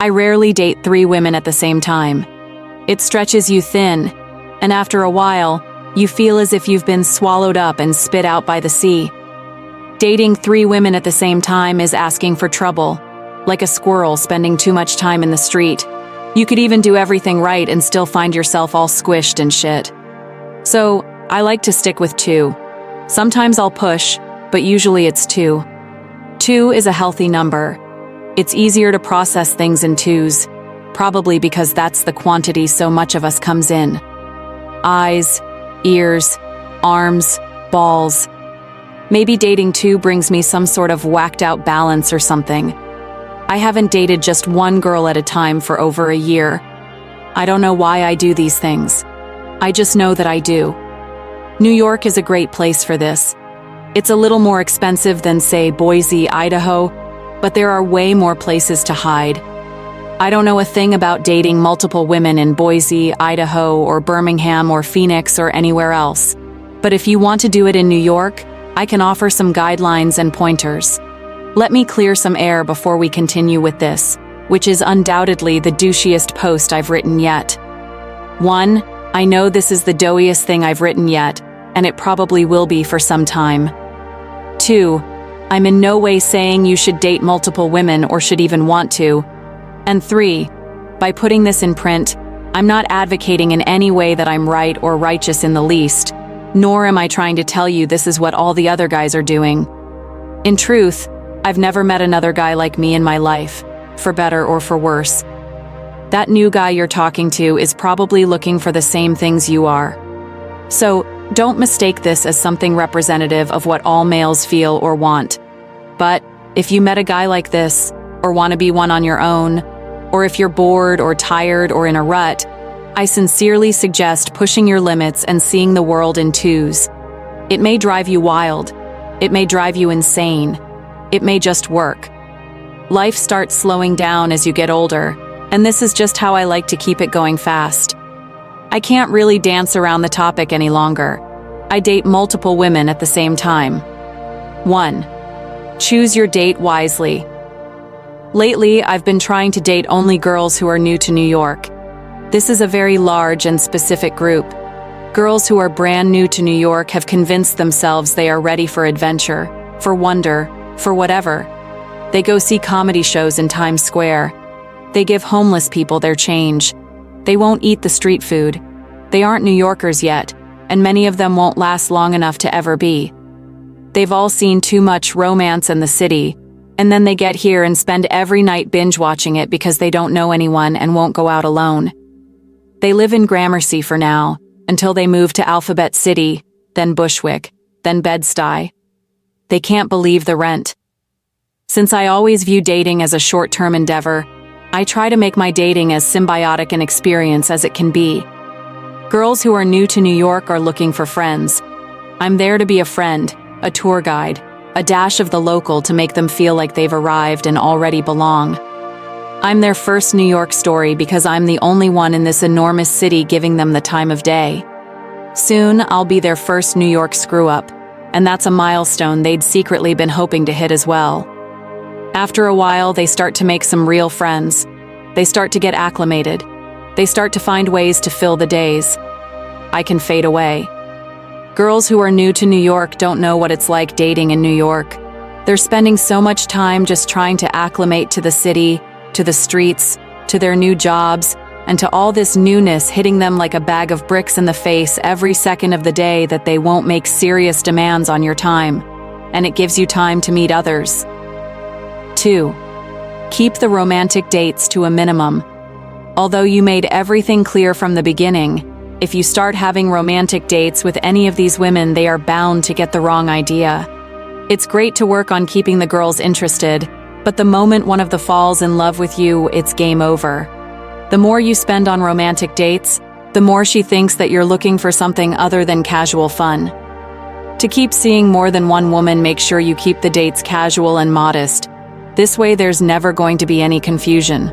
I rarely date 3 women at the same time. It stretches you thin, and after a while, you feel as if you've been swallowed up and spit out by the sea. Dating 3 women at the same time is asking for trouble, like a squirrel spending too much time in the street. You could even do everything right and still find yourself all squished and shit. So, I like to stick with 2. Sometimes I'll push, but usually it's 2. 2 is a healthy number. It's easier to process things in 2s, probably because that's the quantity so much of us comes in. Eyes, ears, arms, balls. Maybe dating 2 brings me some sort of whacked out balance or something. I haven't dated just 1 girl at a time for over a year. I don't know why I do these things. I just know that I do. New York is a great place for this. It's a little more expensive than, say, Boise, Idaho, but there are way more places to hide. I don't know a thing about dating multiple women in Boise, Idaho, or Birmingham, or Phoenix, or anywhere else. But if you want to do it in New York, I can offer some guidelines and pointers. Let me clear some air before we continue with this, which is undoubtedly the douchiest post I've written yet. 1. I know this is the doughiest thing I've written yet, and it probably will be for some time. 2. I'm in no way saying you should date multiple women or should even want to. And 3. By putting this in print, I'm not advocating in any way that I'm right or righteous in the least, nor am I trying to tell you this is what all the other guys are doing. In truth, I've never met another guy like me in my life, for better or for worse. That new guy you're talking to is probably looking for the same things you are. So, don't mistake this as something representative of what all males feel or want. But, if you met a guy like this, or want to be one on your own, or if you're bored or tired or in a rut, I sincerely suggest pushing your limits and seeing the world in 2s. It may drive you wild. It may drive you insane. It may just work. Life starts slowing down as you get older, and this is just how I like to keep it going fast. I can't really dance around the topic any longer. I date multiple women at the same time. 1. Choose your date wisely. Lately, I've been trying to date only girls who are new to New York. This is a very large and specific group. Girls who are brand new to New York have convinced themselves they are ready for adventure, for wonder, for whatever. They go see comedy shows in Times Square. They give homeless people their change. They won't eat the street food. They aren't New Yorkers yet, and many of them won't last long enough to ever be. They've all seen too much romance in the city, and then they get here and spend every night binge-watching it because they don't know anyone and won't go out alone. They live in Gramercy for now, until they move to Alphabet City, then Bushwick, then Bed-Stuy. They can't believe the rent. Since I always view dating as a short-term endeavor, I try to make my dating as symbiotic an experience as it can be. Girls who are new to New York are looking for friends. I'm there to be a friend, a tour guide, a dash of the local to make them feel like they've arrived and already belong. I'm their first New York story because I'm the only one in this enormous city giving them the time of day. Soon, I'll be their first New York screw-up, and that's a milestone they'd secretly been hoping to hit as well. After a while, they start to make some real friends. They start to get acclimated. They start to find ways to fill the days. I can fade away. Girls who are new to New York don't know what it's like dating in New York. They're spending so much time just trying to acclimate to the city, to the streets, to their new jobs, and to all this newness hitting them like a bag of bricks in the face every second of the day that they won't make serious demands on your time, and it gives you time to meet others. 2. Keep the romantic dates to a minimum. Although you made everything clear from the beginning, if you start having romantic dates with any of these women, they are bound to get the wrong idea. It's great to work on keeping the girls interested, but the moment one of them falls in love with you, it's game over. The more you spend on romantic dates, the more she thinks that you're looking for something other than casual fun. To keep seeing more than one woman, make sure you keep the dates casual and modest. This way there's never going to be any confusion.